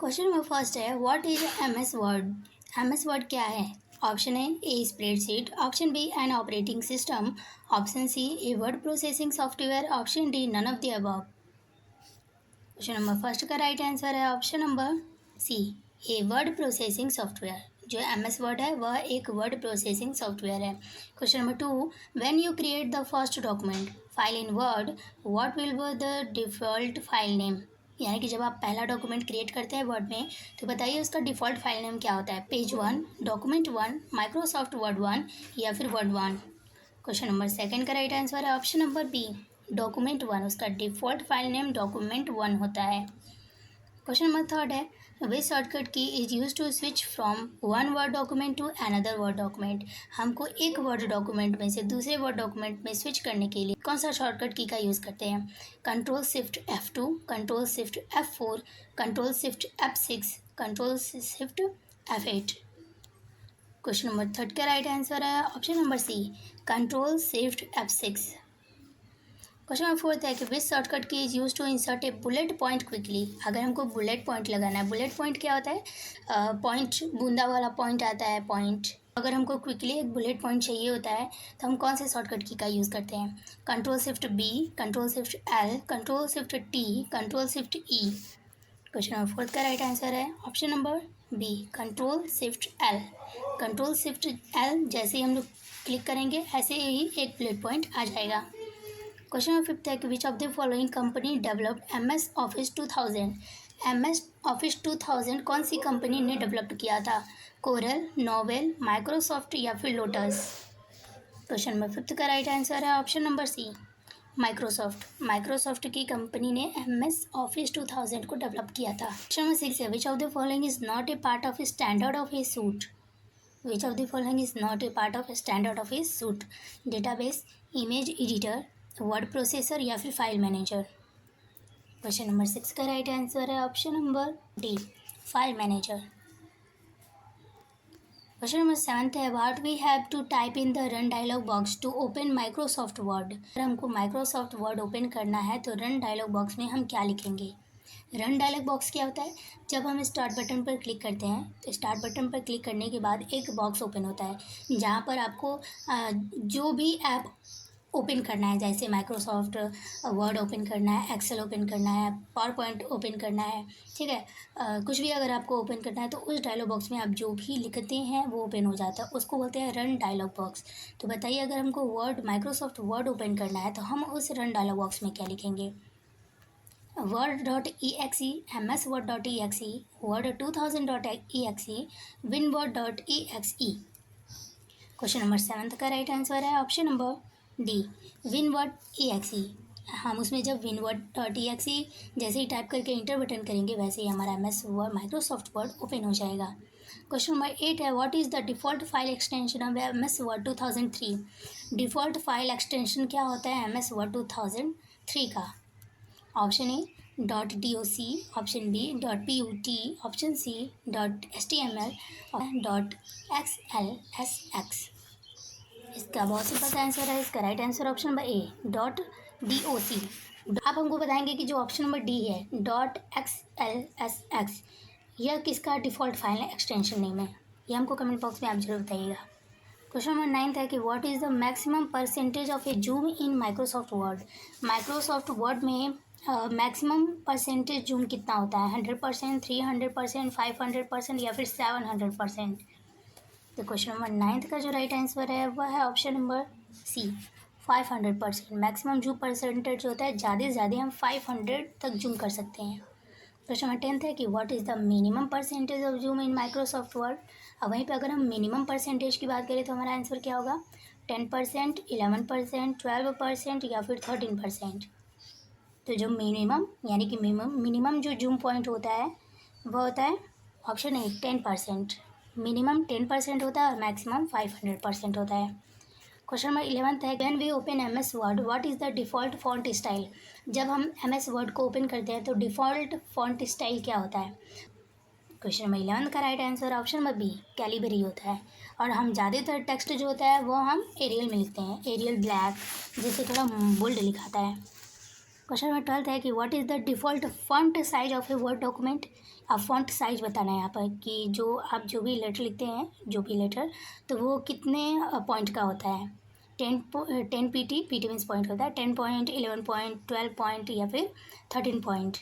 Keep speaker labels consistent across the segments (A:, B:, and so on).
A: Question number first है what is M S Word. M S Word क्या है? Option A spreadsheet, option B an operating system, option C a word processing software, option D none of the above. Question number first का right answer है option number C a word processing software. जो M S Word है वह एक word processing software है। Question number two, when you create the first document file in word what will be the default file name. यानी कि जब आप पहला डॉक्यूमेंट क्रिएट करते हैं वर्ड में तो बताइए उसका डिफ़ॉल्ट फाइल नेम क्या होता है? पेज 1, डॉक्यूमेंट 1, माइक्रोसॉफ्ट वर्ड 1 या फिर वर्ड 1। क्वेश्चन नंबर सेकंड का राइट आंसर है ऑप्शन नंबर बी डॉक्यूमेंट 1। उसका डिफ़ॉल्ट फाइल नेम डॉक्यूमेंट 1 होता है। क्वेश्चन नंबर थर्ड है which shortcut key is use to switch from one Word document to another Word document. हमको एक word document में से दूसरे वर्ड डॉक्यूमेंट में स्विच करने के लिए कौन सा शॉर्टकट की का यूज़ करते हैं? Control shift F2, control shift F4, control shift F6, control shift F8। Question number third का राइट आंसर है option number C control shift F6। Question number fourth है कि which shortcut key is use to insert a bullet point quickly. अगर हमको bullet point लगाना है, bullet point क्या होता है? पॉइंट बूंदा वाला पॉइंट आता है पॉइंट। अगर हमको क्विकली एक बुलेट पॉइंट चाहिए होता है तो हम कौन से शॉर्टकट की का यूज़ करते हैं? Control shift B, control shift L, control shift T, control shift E. Question number fourth का राइट आंसर है option number B control shift L. Control shift L जैसे ही हम लोग क्लिक करेंगे ऐसे ही एक बुलेट पॉइंट आ जाएगा। क्वेश्चन नंबर फिफ्थ है कि which of the following company developed M S Office 2000। M S Office 2000 कौन सी कंपनी ने डेवलप किया था? कोरल, नोवेल, माइक्रोसॉफ्ट या फिर लोटस। क्वेश्चन नंबर फिफ्थ का राइट आंसर है option number C Microsoft. Microsoft की कंपनी ने एम एस ऑफिस 2000 को डेवलप किया था। क्वेश्चन नंबर सिक्स है which of the following is not a part of a standard of a suite. Which of the following is not a part of a standard of a suite? Database, image editor, word processor या फिर file manager. Question number six का right answer है option number D file manager. Question number seventh है what we have to type in the run dialog box to open Microsoft Word. अगर हमको Microsoft Word open करना है तो run dialog box में हम क्या लिखेंगे? रन डायलॉग बॉक्स क्या होता है? जब हम स्टार्ट बटन पर क्लिक करते हैं तो स्टार्ट बटन पर क्लिक करने के बाद एक बॉक्स ओपन होता है जहाँ पर आपको जो भी ऐप ओपन करना है, जैसे माइक्रोसॉफ्ट वर्ड ओपन करना है, एक्सेल ओपन करना है, पावर पॉइंट ओपन करना है, ठीक है, कुछ भी अगर आपको ओपन करना है तो उस डायलॉग बॉक्स में आप जो भी लिखते हैं वो ओपन हो जाता है, उसको बोलते हैं रन डायलॉग बॉक्स। तो बताइए अगर हमको वर्ड माइक्रोसॉफ्ट वर्ड ओपन करना है तो हम उस रन डायलॉग बॉक्स में क्या लिखेंगे? word.exe, msword.exe, word2000.exe, winword.exe। Question number seventh का राइट आंसर है ऑप्शन नंबर डी winword.exe। हम उसमें जब winword.exe जैसे ही टाइप करके इंटर बटन करेंगे वैसे ही हमारा M S Word Microsoft Word open हो जाएगा। क्वेश्चन नंबर 8 है what is the default file extension of M S Word 2003। Default file extension क्या होता है एम एस वर्ड 2003 का? Option A .doc, option B .put, option C .html, .xlsx। इसका बहुत simple answer है, इसका राइट आंसर ऑप्शन नंबर ए .doc। आप हमको बताएंगे कि जो ऑप्शन नंबर डी है .xlsx यह किसका डिफ़ॉल्ट फाइल एक्सटेंशन नेम है? ये हमको कमेंट बॉक्स में आप जरूर बताइएगा। क्वेश्चन नंबर 9 है कि what is the maximum percentage of A zoom in Microsoft word. Microsoft word में मैक्सिमम परसेंटेज जूम कितना होता है? 100%, 300%, 500% या फिर 700%। तो क्वेश्चन नंबर 9 का जो राइट आंसर है वह है option number C 500%। Maximum zoom percentage होता है, ज़्यादा से ज़्यादा हम 500 तक जूम कर सकते हैं। क्वेश्चन नंबर 10 है कि what is the minimum percentage of zoom in Microsoft word. अब वहीं पे अगर हम मिनिमम परसेंटेज की बात करें तो हमारा आंसर क्या होगा? 10%, 11%, 12% या फिर 13%। तो जो मिनिमम यानी कि मिनिमम जो जूम पॉइंट होता है वह होता है ऑप्शन ए 10%। मिनिमम 10% होता है और मैक्सिमम 500% होता है। क्वेश्चन नंबर 11 है when we open M S Word what is the default font style. जब हम एम एस वर्ड को ओपन करते हैं तो डिफ़ॉल्ट फॉन्ट स्टाइल क्या होता है? क्वेश्चन नंबर 11 का right answer option number B Calibri होता है। और हम ज़्यादातर टेक्स्ट जो होता है वो हम एरियल में लिखते हैं, एरियल ब्लैक जिससे थोड़ा बोल्ड लिखाता है। क्वेश्चन नंबर 12 है कि what is the default font size of a word document. आप फॉन्ट साइज बताना है यहाँ पर कि जो आप जो भी लेटर लिखते हैं, जो भी लेटर, तो वो कितने पॉइंट का होता है। 10 पीटी, पीटी मीन्स पॉइंट होता है, 10 पॉइंट, 11 पॉइंट, 12 पॉइंट या फिर 13 पॉइंट।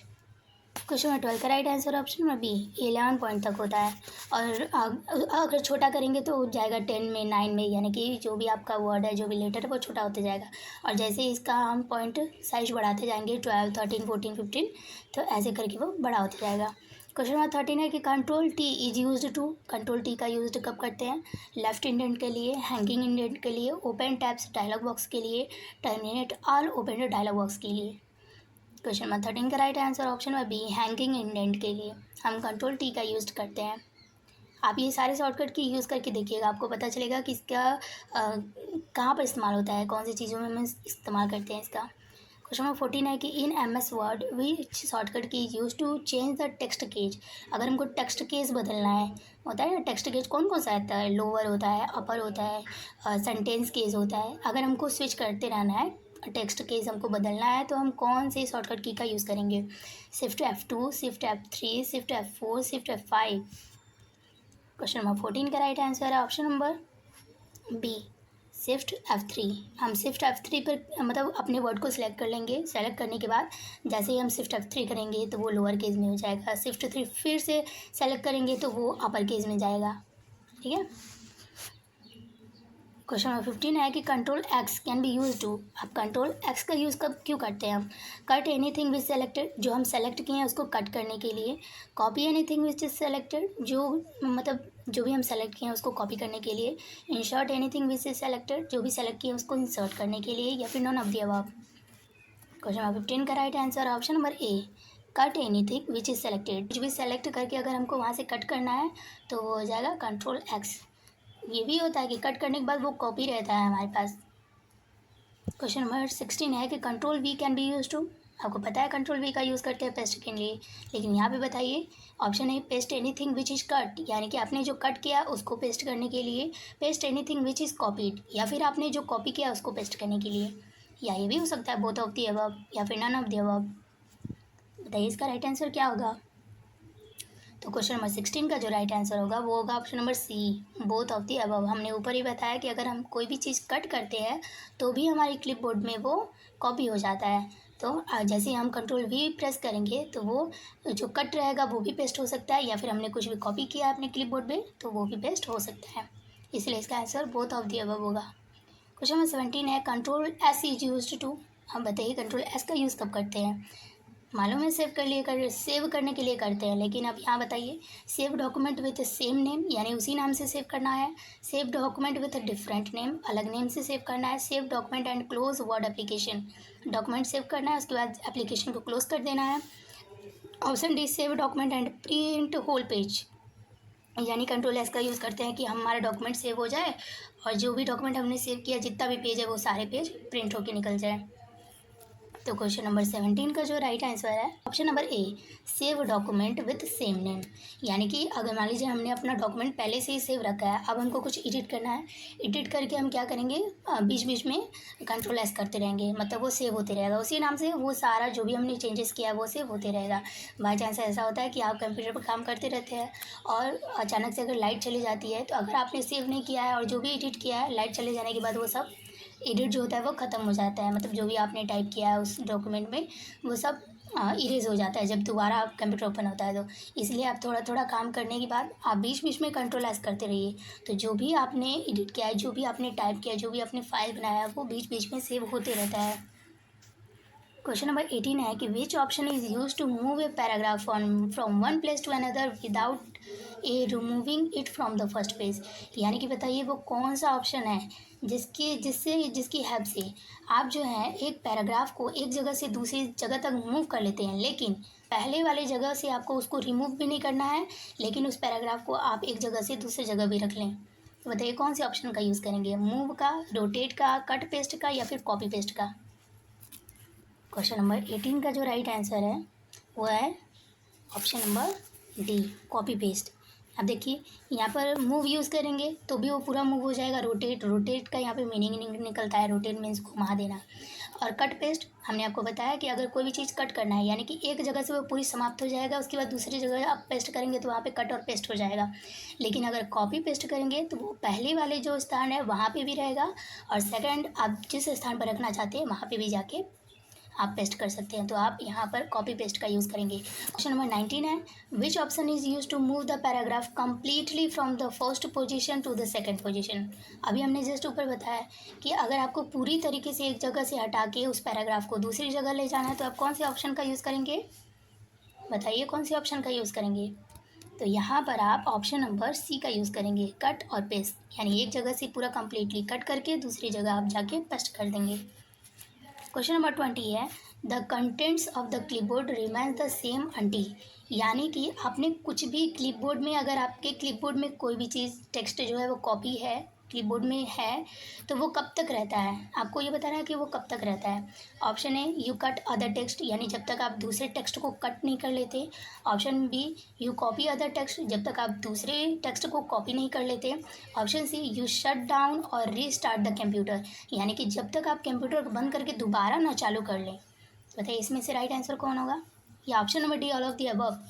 A: क्वेश्चन नंबर 12 का right answer option number B, 11 point तक होता है। और अगर छोटा करेंगे तो जाएगा 10 में, 9 में, यानी कि जो भी आपका वर्ड है, जो भी लेटर है, वो छोटा होता जाएगा। और जैसे इसका हम पॉइंट साइज बढ़ाते जाएंगे, 12, 13, 14, 15, तो ऐसे करके वो बड़ा होता जाएगा। क्वेश्चन नंबर 13 है कि control T is use to. Control T का यूज कब करते हैं? लेफ्ट इंडेंट के लिए, हैंगिंग इंडेंट के लिए, ओपन टैब्स डायलॉग बॉक्स के लिए, terminate all open dialog box के लिए। क्वेश्चन नंबर 13 का राइट आंसर ऑप्शन में बी, हैंगिंग इंडेंट के लिए हम कंट्रोल टी का यूज़ करते हैं। आप ये सारे शॉर्टकट की यूज़ करके देखिएगा, आपको पता चलेगा कि इसका कहाँ पर इस्तेमाल होता है, कौन सी चीज़ों में हम इस्तेमाल करते हैं इसका। क्वेश्चन नंबर 14 है कि in MS Word which shortcut key use to change the text case. अगर हमको टेक्स्ट केज बदलना है, होता है ना टेक्स्ट केज कौन कौन सा आता है, लोअर होता है, अपर होता है, सेंटेंस केज होता है। अगर हमको स्विच करते रहना है, टेक्स्ट केस हमको बदलना है, तो हम कौन से शॉर्टकट की का यूज़ करेंगे? Shift F2, shift F3, shift F4, shift F5। Question number 14 का राइट आंसर है option number B, shift F3। हम शिफ्ट F3 पर मतलब अपने वर्ड को सिलेक्ट कर लेंगे। सेलेक्ट करने के बाद जैसे ही हम शिफ्ट F3 करेंगे तो वो लोअर केस में हो जाएगा। शिफ्ट 3 फिर से सेलेक्ट करेंगे तो वो अपर केस में जाएगा। ठीक है। क्वेश्चन नंबर 15 है कि control X can be use to. अब कंट्रोल एक्स का यूज़ कब क्यों करते हैं हम? कट एनीथिंग विच सेलेक्टेड, जो हम सेलेक्ट किए हैं उसको कट करने के लिए। Copy anything which is selected, जो मतलब जो भी हम सेलेक्ट किए हैं उसको कॉपी करने के लिए। Insert anything which is selected, जो भी सेलेक्ट किए हैं उसको इंसर्ट करने के लिए, या फिर none of the above. Question number 15 का right answer option number A, cut anything which is selected. कुछ भी सेलेक्ट करके अगर हमको वहाँ से कट करना है तो वो हो जाएगा कंट्रोल एक्स। ये भी होता है कि कट करने के बाद वो कॉपी रहता है हमारे पास। क्वेश्चन नंबर 16 है कि control V can be use to. आपको पता है कंट्रोल वी का यूज़ करते हैं पेस्ट के लिए, लेकिन यहाँ पे बताइए ऑप्शन है paste anything which is cut, यानी कि आपने जो कट किया उसको पेस्ट करने के लिए। Paste anything which is copied, या फिर आपने जो कॉपी किया उसको पेस्ट करने के लिए। या ये भी हो सकता है बोथ ऑफ द अबव या फिर नन ऑफ द अबव। बताइए इसका राइट आंसर क्या होगा? तो क्वेश्चन नंबर 16 का जो राइट आंसर होगा वो होगा option number C, both of the above. हमने ऊपर ही बताया कि अगर हम कोई भी चीज़ कट करते हैं तो भी हमारी क्लिपबोर्ड में वो कॉपी हो जाता है। तो जैसे ही हम कंट्रोल वी प्रेस करेंगे तो वो जो कट रहेगा वो भी पेस्ट हो सकता है, या फिर हमने कुछ भी कॉपी किया अपने क्लिपबोर्ड में तो वो भी पेस्ट हो सकता है। इसलिए इसका answer both of the above होगा। क्वेश्चन नंबर 17 है control S is use to. हम बताइए कंट्रोल एस का यूज़ कब करते हैं? मालूम है सेव करने के लिए करते हैं, लेकिन अब यहाँ बताइए save document with same name, यानी उसी नाम से सेव करना है। Save document with different name, अलग नेम से सेव करना है। Save document and close word application, document save करना है उसके बाद एप्लीकेशन को क्लोज कर देना है। Option D, save document and print whole page, यानी कंट्रोल एस का यूज़ करते हैं कि हमारा डॉक्यूमेंट सेव हो जाए और जो भी डॉक्यूमेंट हमने सेव किया जितना भी पेज है वो सारे पेज प्रिंट होकर निकल जाए। तो क्वेश्चन नंबर 17 का जो राइट आंसर है option number A, save document with same name. यानी कि अगर मान लीजिए हमने अपना डॉक्यूमेंट पहले से ही सेव रखा है, अब हमको कुछ एडिट करना है, एडिट करके हम क्या करेंगे, बीच बीच में कंट्रोल एस करते रहेंगे, मतलब वो सेव होते रहेगा उसी नाम से। वो सारा जो भी हमने चेंजेस किया है वो सेव होते रहेगा। बाई चांस ऐसा होता है कि आप कंप्यूटर पर काम करते रहते हैं और अचानक से अगर लाइट चली जाती है, तो अगर आपने सेव नहीं किया है और जो भी एडिट किया है, लाइट चले जाने के बाद वो सब एडिट जो होता है वो ख़त्म हो जाता है। मतलब जो भी आपने टाइप किया है उस डॉक्यूमेंट में वो सब इरेज हो जाता है जब दोबारा आप कंप्यूटर ओपन होता है तो। इसलिए आप थोड़ा थोड़ा काम करने के बाद आप बीच बीच में कंट्रोल एस करते रहिए, तो जो भी आपने एडिट किया है, जो भी आपने टाइप किया है, जो भी आपने फाइल बनाया है, वो बीच बीच में सेव होते रहता है। क्वेश्चन नंबर 18 है कि which option is use to move a paragraph from one place to another without a removing it from the first page. यानी कि बताइए वो कौन सा ऑप्शन है जिसकी हेल्प से आप जो है एक पैराग्राफ को एक जगह से दूसरी जगह तक मूव कर लेते हैं, लेकिन पहले वाले जगह से आपको उसको रिमूव भी नहीं करना है, लेकिन उस पैराग्राफ को आप एक जगह से दूसरी जगह भी रख लें। तो बताइए कौन से ऑप्शन का यूज़ करेंगे, मूव का, रोटेट का, कट पेस्ट का, या फिर कॉपी पेस्ट का? क्वेश्चन नंबर 18 का जो राइट आंसर है वो है option number D, copy paste. अब देखिए यहाँ पर मूव यूज़ करेंगे तो भी वो पूरा मूव हो जाएगा। रोटेट, रोटेट का यहाँ पे मीनिंग निकलता है, रोटेट मीन्स घुमा देना। और कट पेस्ट हमने आपको बताया कि अगर कोई भी चीज़ कट करना है यानी कि एक जगह से वो पूरी समाप्त हो जाएगा, उसके बाद दूसरी जगह आप पेस्ट करेंगे तो वहाँ पे कट और पेस्ट हो जाएगा। लेकिन अगर कॉपी पेस्ट करेंगे तो वो पहले वाले जो स्थान है वहाँ पे भी रहेगा, और सेकंड आप जिस स्थान पर रखना चाहते हैं वहाँ पे भी जाके आप पेस्ट कर सकते हैं। तो आप यहाँ पर कॉपी पेस्ट का यूज़ करेंगे। क्वेश्चन नंबर 19 है, which option is use to move the paragraph completely from the first position to the second position. अभी हमने जस्ट ऊपर बताया कि अगर आपको पूरी तरीके से एक जगह से हटा के उस पैराग्राफ को दूसरी जगह ले जाना है तो आप कौन से ऑप्शन का यूज़ करेंगे, बताइए कौन से ऑप्शन का यूज़ करेंगे। तो यहाँ पर आप ऑप्शन नंबर सी का यूज़ करेंगे, कट और पेस्ट, यानी एक जगह से पूरा कंप्लीटली कट करके दूसरी जगह आप जाके पेस्ट कर देंगे। क्वेश्चन नंबर 20 है, the contents of the clipboard remains the same until, यानी कि आपने कुछ भी क्लिपबोर्ड में, अगर आपके क्लिपबोर्ड में कोई भी चीज़ टेक्स्ट जो है वो कॉपी है क्लिपबोर्ड में है तो वो कब तक रहता है, आपको ये बताना है कि वो कब तक रहता है। Option A you cut other text, यानी जब तक आप दूसरे टेक्स्ट को कट नहीं कर लेते। Option B you copy other text, जब तक आप दूसरे टेक्स्ट को कॉपी नहीं कर लेते। Option C you shut down और रीस्टार्ट द कंप्यूटर, यानी कि जब तक आप कंप्यूटर को बंद करके दोबारा ना चालू कर लें। बताइए इसमें से राइट आंसर कौन होगा, या option number D all of the above.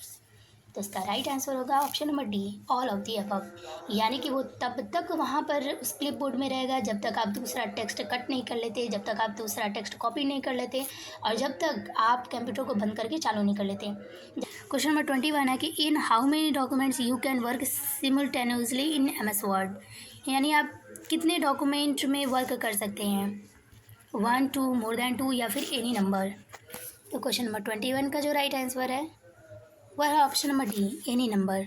A: तो इसका राइट आंसर होगा option number D all of the above, यानी कि वो तब तक वहाँ पर उस क्लिप बोर्ड में रहेगा जब तक आप दूसरा टेक्स्ट कट नहीं कर लेते, जब तक आप दूसरा टेक्स्ट कॉपी नहीं कर लेते, और जब तक आप कंप्यूटर को बंद करके चालू नहीं कर लेते। क्वेश्चन नंबर 21 है कि in how many documents you can work simultaneously in MS Word, यानी आप कितने डॉक्यूमेंट में वर्क कर सकते हैं, 1, 2, मोर देन 2 या फिर एनी नंबर। तो क्वेश्चन नंबर 21 का जो राइट आंसर है वह है option number D any number.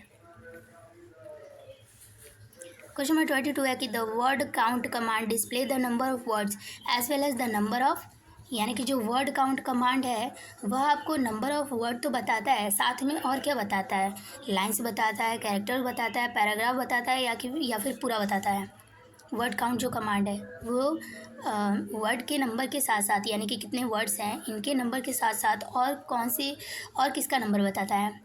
A: Question number 22 है कि the word count command display the number of words as well as the number of, यानी कि जो वर्ड काउंट कमांड है वह आपको नंबर ऑफ वर्ड तो बताता है, साथ में और क्या बताता है, लाइन्स बताता है, कैरेक्टर बताता है, पैराग्राफ बताता है, या फिर पूरा बताता है। वर्ड काउंट जो कमांड है वो वर्ड के नंबर के साथ साथ, यानी कि कितने वर्ड्स हैं इनके नंबर के साथ साथ और कौन सी और किसका नंबर बताता है।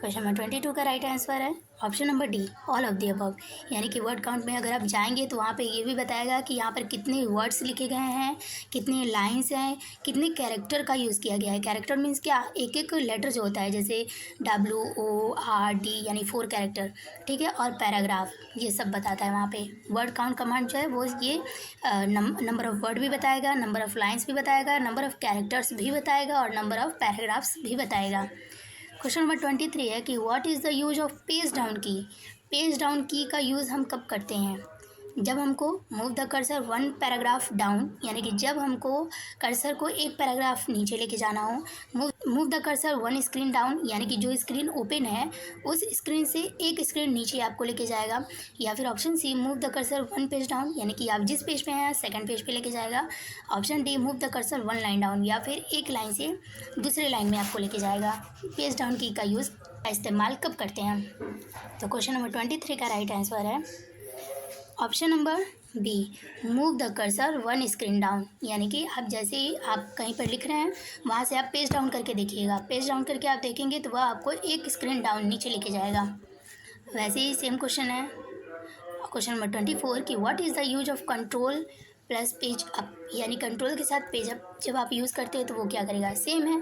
A: क्वेश्चन नंबर 22 का राइट आंसर है option number D all of the above, यानी कि वर्ड काउंट में अगर आप जाएंगे तो वहाँ पे ये भी बताएगा कि यहाँ पर कितने वर्ड्स लिखे गए हैं, कितने लाइन्स हैं, कितने कैरेक्टर का यूज़ किया गया है। कैरेक्टर मीन्स क्या, एक एक लेटर जो होता है, जैसे WORD यानी 4 कैरेक्टर, ठीक है, और पैराग्राफ, ये सब बताता है वहाँ पे। वर्ड काउंट कमांड जो है वो ये नंबर ऑफ़ वर्ड भी बताएगा, नंबर ऑफ़ लाइन्स भी बताएगा, नंबर ऑफ़ कैरेक्टर्स भी बताएगा और नंबर ऑफ़ पैराग्राफ्स भी बताएगा। क्वेश्चन नंबर 23 है कि what is the use of page down की। पेज डाउन की का यूज़ हम कब करते हैं, जब हमको move the cursor 1 paragraph down, यानी कि जब हमको कर्सर को एक पैराग्राफ नीचे लेके जाना हो। Move the cursor 1 screen down, यानी कि जो स्क्रीन ओपन है उस स्क्रीन से एक स्क्रीन नीचे आपको लेके जाएगा। या फिर option C move the cursor 1 page down, यानी कि आप जिस पेज पे हैं सेकंड पेज पे लेके जाएगा। Option D move the cursor 1 line down, या फिर एक लाइन से दूसरे लाइन में आपको लेके जाएगा। पेज डाउन की का यूज़ का इस्तेमाल कब करते हैं। तो क्वेश्चन नंबर 23 का राइट आंसर है option number B move the cursor 1 screen down, यानी कि आप जैसे ही आप कहीं पर लिख रहे हैं वहाँ से आप पेज डाउन करके देखिएगा, पेज डाउन करके आप देखेंगे तो वह आपको एक स्क्रीन डाउन नीचे लेके जाएगा। वैसे ही सेम क्वेश्चन है क्वेश्चन नंबर 24 कि what is the use of control plus page up, यानी कंट्रोल के साथ पेज अप जब आप यूज़ करते हैं तो वो क्या करेगा, सेम है।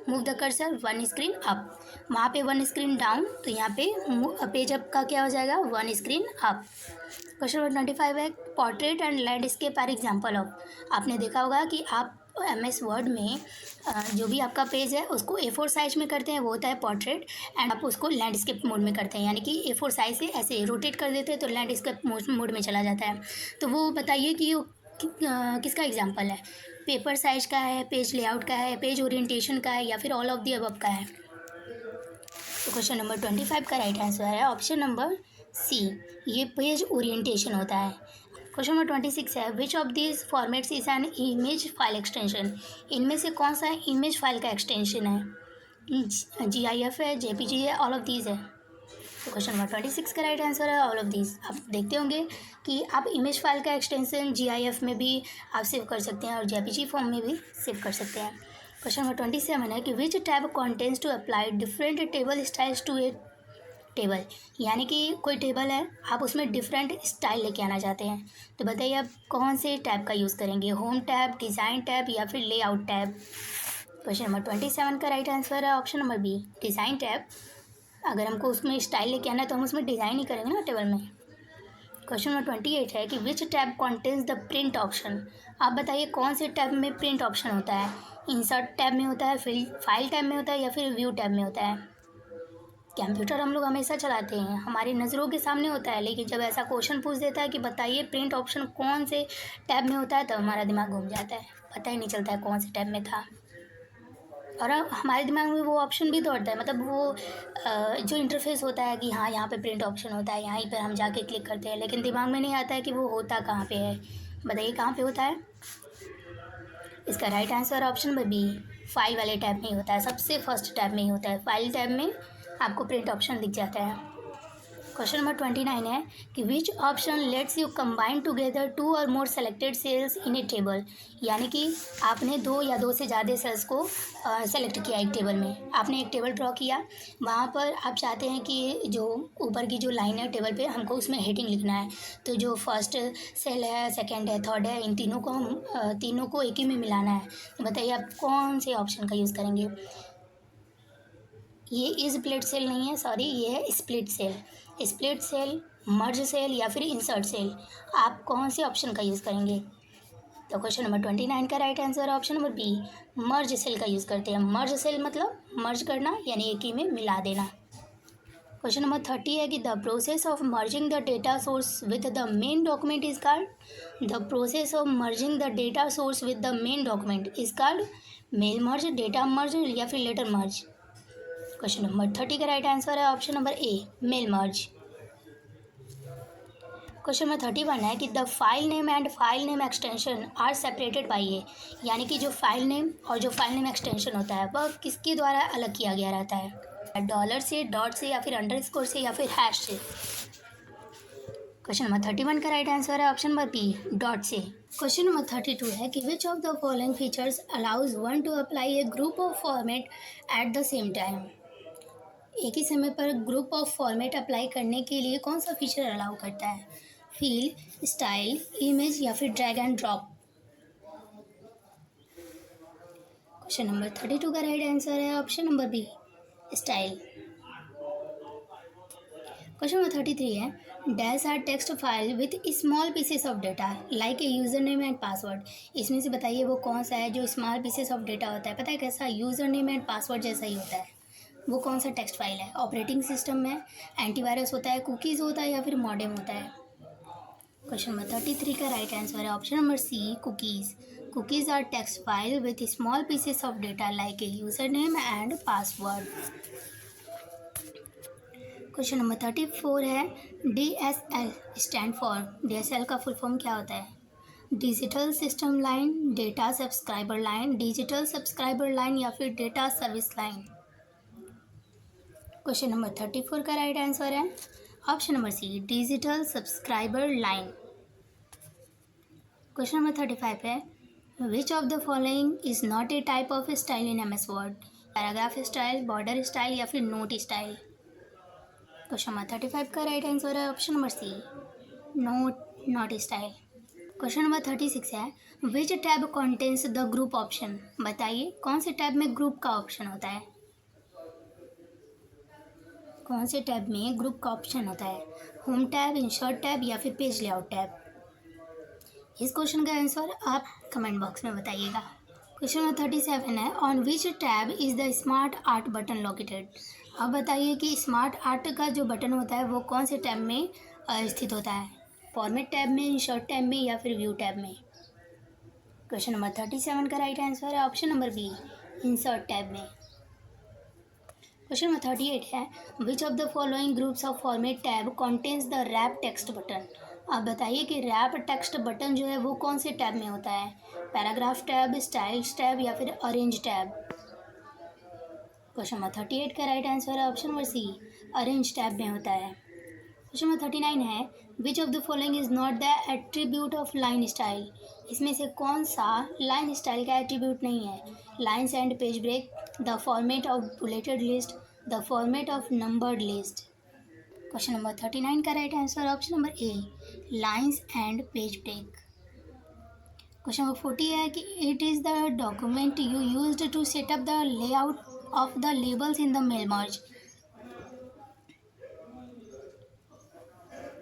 A: Move the cursor 1 screen up, वहाँ पे 1 स्क्रीन डाउन, तो यहाँ पे पेज अप का क्या हो जाएगा 1 स्क्रीन अप। क्वेश्चन नंबर 25 है portrait and landscape are example of. आपने देखा होगा कि आप MS वर्ड में जो भी आपका पेज है उसको A4 साइज में करते हैं, वो होता है पोर्ट्रेट, एंड आप उसको लैंडस्केप मोड में करते हैं, यानी कि A4 साइज से ऐसे रोटेट कर देते हैं तो लैंडस्केप मोड में चला जाता है। तो वो बताइए कि वो किसका एग्जाम्पल है, पेपर साइज का है, पेज लेआउट का है, पेज ओरिएंटेशन का है, या फिर ऑल ऑफ दी अबव का है। तो क्वेश्चन नंबर 25 का राइट आंसर है ऑप्शन नंबर सी, ये पेज ओरिएंटेशन होता है। क्वेश्चन नंबर 26 है which of this formats is an image file extension, इनमें से कौन सा इमेज फाइल का एक्सटेंशन है, GIF है, JPG है, ऑल ऑफ दीज है। तो क्वेश्चन नंबर 26 का राइट आंसर है ऑल ऑफ दीज। आप देखते होंगे कि आप इमेज फाइल का एक्सटेंशन GIF में भी आप सेव कर सकते हैं और JPG फॉर्म में भी सेव कर सकते हैं। क्वेश्चन नंबर 27 है कि which tab contents to apply different table styles to a table, यानी कि कोई टेबल है, आप उसमें डिफरेंट स्टाइल लेके आना चाहते हैं, तो बताइए आप कौन से टैब का यूज़ करेंगे, होम टैब, डिज़ाइन टैब या फिर लेआउट टैब। क्वेश्चन नंबर 27 का राइट आंसर है option number B, design tab. अगर हमको उसमें स्टाइल लेके आना है तो हम उसमें डिज़ाइन ही करेंगे ना टेबल में। क्वेश्चन नंबर 28 है कि which tab contains the print option. आप बताइए कौन से टैब में प्रिंट ऑप्शन होता है, इंसर्ट टैब में होता है, फाइल टैब में होता है या फिर व्यू टैब में होता है। कंप्यूटर हम लोग हमेशा चलाते हैं, हमारी नज़रों के सामने होता है, लेकिन जब ऐसा क्वेश्चन पूछ देता है कि बताइए प्रिंट ऑप्शन कौन से टैब में होता है, तो हमारा दिमाग घूम जाता है, पता ही नहीं चलता है कौन से टैब में था। और हमारे दिमाग में वो ऑप्शन भी दौड़ता है, मतलब वो जो इंटरफेस होता है कि हाँ यहाँ पे प्रिंट ऑप्शन होता है, यहीं पर हम जाके क्लिक करते हैं, लेकिन दिमाग में नहीं आता है कि वो होता कहाँ पे है। बताइए कहाँ पे होता है। इसका right answer option number B, file वाले टैब में ही होता है, सबसे फर्स्ट टैब में ही होता है, फाइल टैब में आपको प्रिंट ऑप्शन दिख जाता है। क्वेश्चन नंबर 29 है कि which option lets you combine together two or more selected cells in a table, यानी कि आपने दो या दो से ज़्यादा सेल्स को सेलेक्ट किया एक टेबल में, आपने एक टेबल ड्रॉ किया, वहाँ पर आप चाहते हैं कि जो ऊपर की जो लाइन है टेबल पे हमको उसमें हेडिंग लिखना है, तो जो फर्स्ट सेल है, सेकेंड है, थर्ड है, इन तीनों को हम तीनों को एक ही में मिलाना है। तो बताइए आप कौन से ऑप्शन का यूज़ करेंगे। ये स्प्लिट सेल नहीं है, सॉरी, ये है split cell. Split cell, merge cell या फिर इंसर्ट सेल, आप कौन से ऑप्शन का यूज़ करेंगे। तो क्वेश्चन नंबर 29 का राइट आंसर है option number B, merge cell का यूज़ करते हैं। मर्ज सेल मतलब मर्ज करना, यानी एक ही में मिला देना। क्वेश्चन नंबर 30 है कि the process of merging the data source with the main document is called. The process of merging the data source with the main document is called mail merge, data merge या फिर letter merge. Question number 30 का right answer है option number A, mail merge. Question number 31 है कि the file name and file name extension are separated by a, यानी कि जो file name और जो फाइल नेम एक्सटेंशन होता है वह किसके द्वारा अलग किया गया रहता है, डॉलर से, डॉट से या फिर अंडरस्कोर से या फिर हैश से। क्वेश्चन नंबर 31 का राइट आंसर है ऑप्शन नंबर बी, डॉट से। क्वेश्चन नंबर 32 है कि which of the following features allows one two apply A group of format at the same time. एक ही समय पर ग्रुप ऑफ फॉर्मेट अप्लाई करने के लिए कौन सा फीचर अलाउ करता है, फील, स्टाइल, इमेज या फिर drag and drop. Question number 32 का राइट आंसर है option number B, style. Question number 33 है dash are text file with small pieces of data like a user name and password. इसमें से बताइए वो कौन सा है जो स्मॉल पीसेस ऑफ डेटा होता है, पता है कैसा, यूज़र नेम एंड पासवर्ड जैसा ही होता है। वो कौन सा टेक्स्ट फाइल है, ऑपरेटिंग सिस्टम में, एंटीवायरस होता है, कुकीज़ होता है या फिर मॉडेम होता है। क्वेश्चन नंबर 33 का राइट आंसर है option number C, cookies. Cookies are text file with small pieces of data like a user name and password. Question number 34 है DSL स्टैंड फॉर, DSL का फुल फॉर्म क्या होता है, digital system line, data subscriber line, digital subscriber line या फिर data service line. Question number 34 का right answer है option number C, digital subscriber line. Question number 35 है which of the following is not a type of style in MS Word, paragraph style, border style या फिर note style. Question number 35 का right answer है option number C, note style. Question number 36 है which tab contains the group option. बताइए कौन से tab में group का ऑप्शन होता है, कौन से टैब में ग्रुप का ऑप्शन होता है, होम टैब, इंसर्ट टैब या फिर पेज लेआउट टैब। इस क्वेश्चन का आंसर आप कमेंट बॉक्स में बताइएगा। क्वेश्चन नंबर 37 है on which tab is the smart art button located. अब बताइए कि स्मार्ट आर्ट का जो बटन होता है वो कौन से टैब में स्थित होता है, फॉर्मेट टैब में, इंसर्ट टैब में या फिर व्यू टैब में। क्वेश्चन नंबर 37 का राइट आंसर है option number B, insert tab में। क्वेश्चन नंबर 38 है which of the following groups of format tab contains the wrap text button. आप बताइए कि रैप टेक्स्ट बटन जो है वो कौन से टैब में होता है, पैराग्राफ टैब, स्टाइल्स टैब या फिर अरेंज टैब। क्वेश्चन नंबर 38 का राइट आंसर है option number C, arrange tab में होता है। क्वेश्चन नंबर 39 है which of the following is not the attribute of line style. इसमें से कौन सा लाइन स्टाइल का एट्रीब्यूट नहीं है, lines and page break, the format of bulleted list, the format of numbered list. Question number 39 का right answer option number A, lines and page break. Question number 40 है कि it is the document you used to set up the layout of the labels in the mail merge.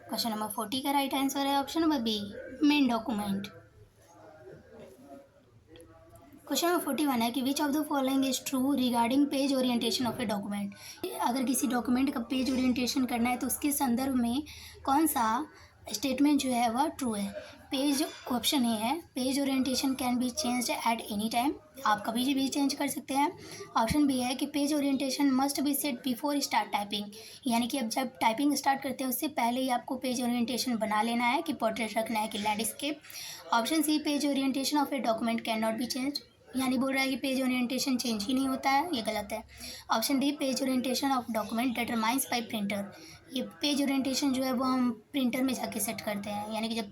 A: Question number 40 का right answer है option number B, main document. Question number 41 है कि which of the following is true regarding page orientation of a document. अगर किसी document का page orientation करना है तो उसके संदर्भ में कौन सा स्टेटमेंट जो है वह ट्रू है। पेज ऑप्शन ए है, page orientation can be changed at any time, आप कभी भी चेंज कर सकते हैं। ऑप्शन बी है कि page orientation must be set before start typing, यानी कि अब जब टाइपिंग स्टार्ट करते हैं उससे पहले ही आपको पेज ओरिएंटेशन बना लेना है कि पोर्ट्रेट रखना है कि landscape. Option C, page orientation of a document can not be change, यानी बोल रहा है कि पेज ओरिएंटेशन चेंज ही नहीं होता है, ये गलत है। Option D, page orientation of document determines by printer, ये पेज ओरिएंटेशन जो है वो हम प्रिंटर में जाके सेट करते हैं, यानी कि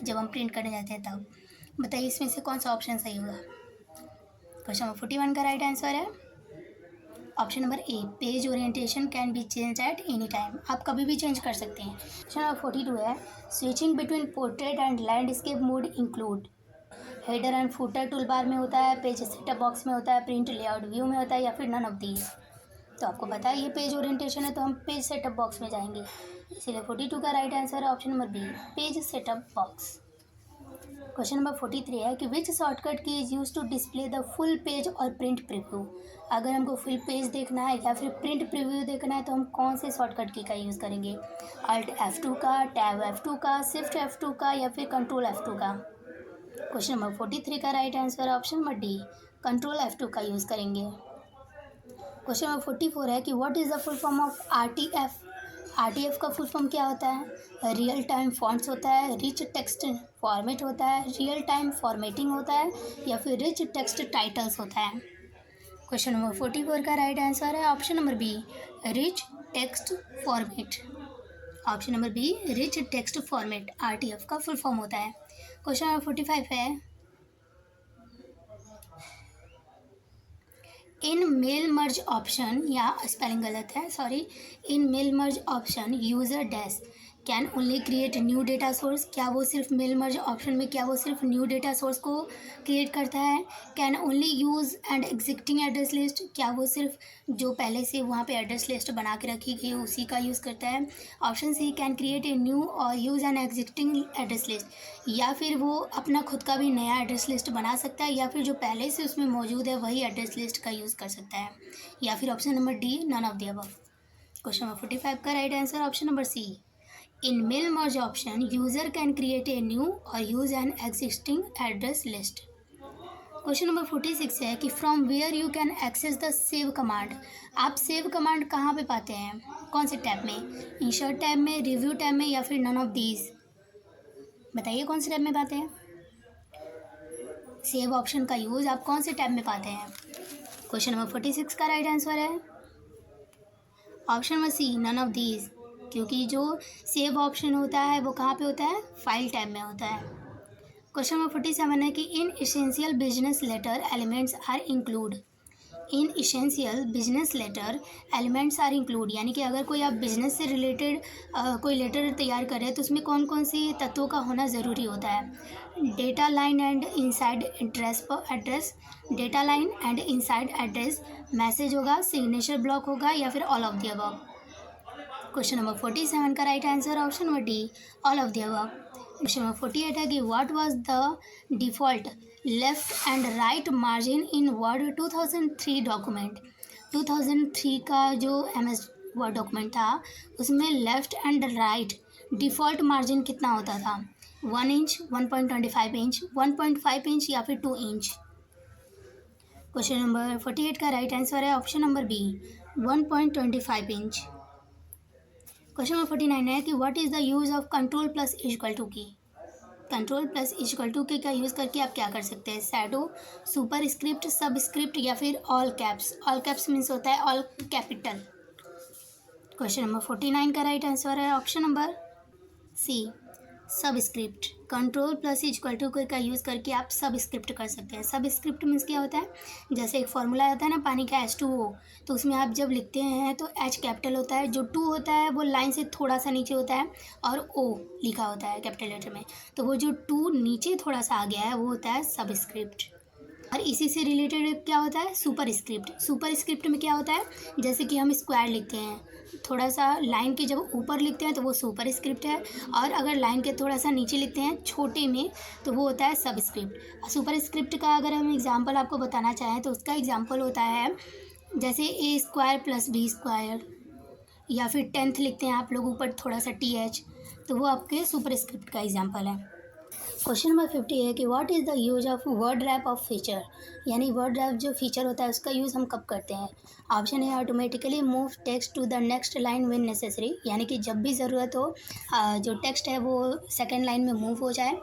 A: जब हम प्रिंट करने जाते हैं तब। बताइए इसमें से कौन सा ऑप्शन सही होगा। क्वेश्चन नंबर 41 का राइट आंसर है option number A, page orientation can be change at any time, आप कभी भी चेंज कर सकते हैं। क्वेश्चन नंबर 42 है, switching between portrait and landscape mode include. Header and footer tool bar में होता है, पेज सेटअप बॉक्स में होता है, प्रिंट लेआउट व्यू में होता है, या फिर नन ऑफ दीज। तो आपको पता है ये पेज ओरिएंटेशन है तो हम पेज सेटअप बॉक्स में जाएंगे, इसीलिए 42 का राइट आंसर है option number B, page setup box. Question number 43 है कि which shortcut key is use to display the full page और प्रिंट प्रीव्यू। अगर हमको फुल पेज देखना है या फिर प्रिंट प्रीव्यू देखना है तो हम कौन से शॉर्टकट की का यूज़ करेंगे। अल्ट F2 का, टैब F2 का, शिफ्ट F2 का, या फिर कंट्रोल F2 का। क्वेश्चन नंबर 43 का right answer option number D, control F2 का यूज़ करेंगे। क्वेश्चन नंबर 44 है कि what is the full form of RTF। RTF का फुल फॉर्म क्या होता है। रियल टाइम फॉन्ट्स होता है, रिच टेक्स्ट फॉर्मेट होता है, रियल टाइम फॉर्मेटिंग होता है, या फिर रिच टेक्स्ट टाइटल्स होता है। क्वेश्चन नंबर 44 का राइट आंसर है option number B, rich text format. Option number B, rich text format RTF का फुल फॉर्म होता है। क्वेश्चन नंबर 45 है, इन मेल मर्ज ऑप्शन, या स्पेलिंग गलत है sorry, in mail merge option user dash can only create new data source. क्या वो सिर्फ मेल मर्ज ऑप्शन में क्या वो सिर्फ न्यू डेटा सोर्स को क्रिएट करता है। Can only use and existing address list, क्या वो सिर्फ जो पहले से वहाँ पे एड्रेस लिस्ट बना के रखी गई उसी का यूज़ करता है। Option C, can create a new और use an existing address list, या फिर वो अपना खुद का भी नया एड्रेस लिस्ट बना सकता है, या फिर जो पहले से उसमें मौजूद है वही एड्रेस लिस्ट का यूज़ कर सकता है, या फिर option number D, none of the above. Question number 45 का right answer option number C, in mail merge option user can create a new और use an existing address list. Question number 46 है कि from where you can access the save command. आप save command कहाँ पे पाते हैं, कौन से टैब में, इंसर्ट टैब में, रिव्यू टैब में, या फिर नन ऑफ दीज। बताइए कौन से टैब में पाते हैं। सेव ऑप्शन का यूज़ आप कौन से टैब में पाते हैं। क्वेश्चन नंबर 46 का राइट आंसर है option number C, none of these, क्योंकि जो सेव ऑप्शन होता है वो कहाँ पे होता है, फाइल टैब में होता है। क्वेश्चन नंबर 47 है कि in essential business letter elements are include. In essential business letter elements are include, यानी कि अगर कोई आप बिजनेस से रिलेटेड कोई लेटर तैयार करें तो उसमें कौन कौन सी तत्वों का होना ज़रूरी होता है। Data line and inside address, data line and inside address, message होगा, सिग्नेचर ब्लॉक होगा, या फिर all of the above. Question number 47 का right answer option number D, all of the above. Question number 48 है कि what was the default left and right margin in word 2003 document. 2003 का जो MS word document था उसमें left and right default margin कितना होता था, 1 इंच, 1.25 इंच, 1.5 इंच, या फिर 2 इंच। क्वेश्चन नंबर 48 का राइट आंसर है option number B, 1.25 inch. Question number 49 है कि what is the use of control plus equal to key. Control plus equal to key का यूज़ करके आप क्या कर सकते हैं, shadow, superscript, subscript, या फिर all caps. All caps means होता है ऑल कैपिटल। क्वेश्चन नंबर 49 का राइट आंसर है option number C, subscript, Ctrl+= का यूज़ करके आप सबस्क्रिप्ट कर सकते हैं। सबस्क्रिप्ट मीन्स क्या होता है, जैसे एक फार्मूला होता है ना पानी का H2O, तो उसमें आप जब लिखते हैं तो H कैपिटल होता है, जो 2 होता है वो लाइन से थोड़ा सा नीचे होता है और O लिखा होता है कैपिटल लेटर में, तो वो जो 2 नीचे थोड़ा सा आ गया है वो होता है सबस्क्रिप्ट। और इसी से रिलेटेड क्या होता है, सुपर स्क्रिप्ट। सुपर स्क्रिप्ट में क्या होता है, जैसे कि हम स्क्वायर लिखते हैं, थोड़ा सा लाइन के जब ऊपर लिखते हैं तो वो सुपर स्क्रिप्ट है, और अगर लाइन के थोड़ा सा नीचे लिखते हैं छोटे में तो वो होता है सब स्क्रिप्ट। सुपर स्क्रिप्ट का अगर हम एग्जांपल आपको बताना चाहें तो उसका एग्जांपल होता है जैसे a² + b², या फिर 10th लिखते हैं आप लोग ऊपर थोड़ा सा TH, तो वो आपके सुपर स्क्रिप्ट का एग्जांपल है। क्वेश्चन नंबर 50 है कि what is the use of word rap of feature, यानी वर्ड रैप जो फीचर होता है उसका यूज़ हम कब करते हैं। ऑप्शन है automatically move text to the next line when necessary, यानी कि जब भी ज़रूरत हो जो टेक्स्ट है वो सेकंड लाइन में मूव हो जाए।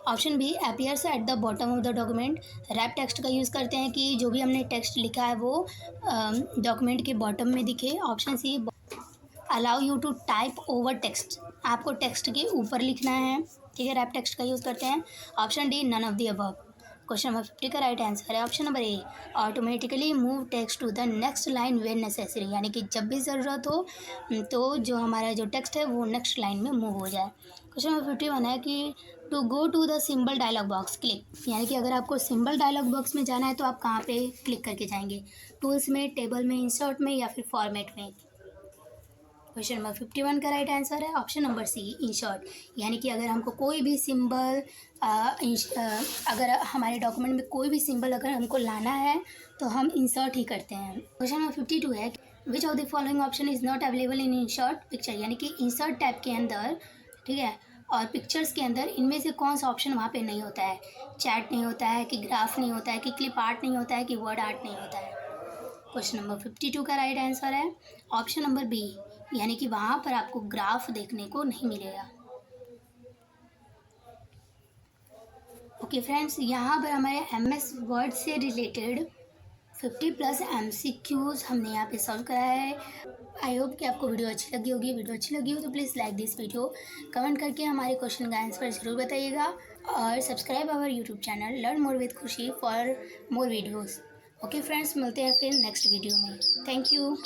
A: Option B appears at the bottom of the document, wrap text का यूज़ करते हैं कि जो भी हमने टेक्स्ट लिखा है वो डॉक्यूमेंट के बॉटम में दिखे। Option C allow you to type over text, आपको टेक्स्ट के ऊपर लिखना है, ठीक है, रैप टेक्स्ट का यूज़ करते हैं। Option D none of the above. Question number 50 का राइट आंसर है option number A, automatically move text to the next line when necessary, यानी कि जब भी ज़रूरत हो तो जो हमारा जो टेक्स्ट है वो नेक्स्ट लाइन में मूव हो जाए। क्वेश्चन नंबर 51 है कि to go to the symbol dialog box click, यानी कि अगर आपको सिंबल डायलॉग बॉक्स में जाना है तो आप कहाँ पे क्लिक करके जाएंगे, टूल्स में, टेबल में, इंसर्ट में या फिर फॉर्मेट में। क्वेश्चन नंबर 51 का राइट आंसर है ऑप्शन नंबर सी, इंसर्ट, यानी कि अगर हमको कोई भी सिंबल अगर हमारे डॉक्यूमेंट में कोई भी सिंबल अगर हमको लाना है तो हम इंसर्ट ही करते हैं। क्वेश्चन नंबर 52 है which of the following option is not available in insert picture, यानी कि इंसर्ट टैब के अंदर, ठीक है, और पिक्चर्स के अंदर इनमें से कौन सा ऑप्शन वहाँ पे नहीं होता है। चैट नहीं होता है, कि ग्राफ नहीं होता है, कि क्लिप आर्ट नहीं होता है, कि वर्ड आर्ट नहीं होता है। क्वेश्चन नंबर 52 का राइट आंसर है ऑप्शन नंबर बी, यानी कि वहाँ पर आपको ग्राफ देखने को नहीं मिलेगा। ओके फ्रेंड्स, यहाँ पर हमारे MS वर्ड से रिलेटेड 50+ MCQs हमने यहाँ पे सॉल्व कराया है। आई होप कि आपको वीडियो अच्छी लगी होगी। वीडियो अच्छी लगी हो तो please like this video, comment करके हमारे क्वेश्चन का आंसर ज़रूर बताइएगा, और subscribe our YouTube channel learn more with Khushi for more videos. Okay friends, मिलते हैं फिर नेक्स्ट वीडियो में। Thank you.